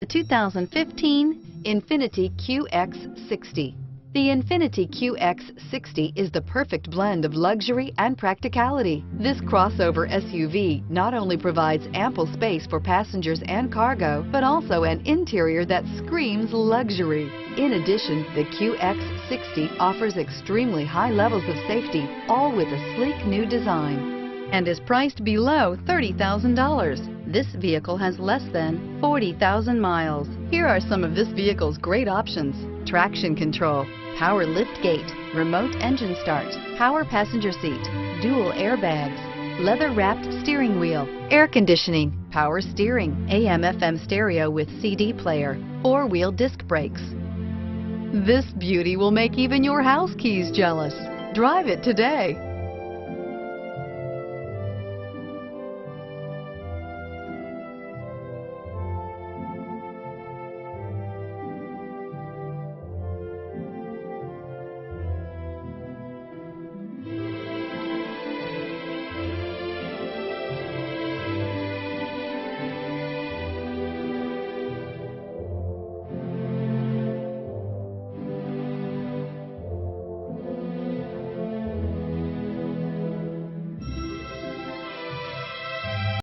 The 2015 INFINITI QX60. The INFINITI QX60 is the perfect blend of luxury and practicality. This crossover SUV not only provides ample space for passengers and cargo, but also an interior that screams luxury. In addition, the QX60 offers extremely high levels of safety, all with a sleek new design, and is priced below $30,000. This vehicle has less than 40,000 miles. Here are some of this vehicle's great options: traction control, power lift gate, remote engine start, power passenger seat, dual airbags, leather-wrapped steering wheel, air conditioning, power steering, AM/FM stereo with CD player, four-wheel disc brakes. This beauty will make even your house keys jealous. Drive it today.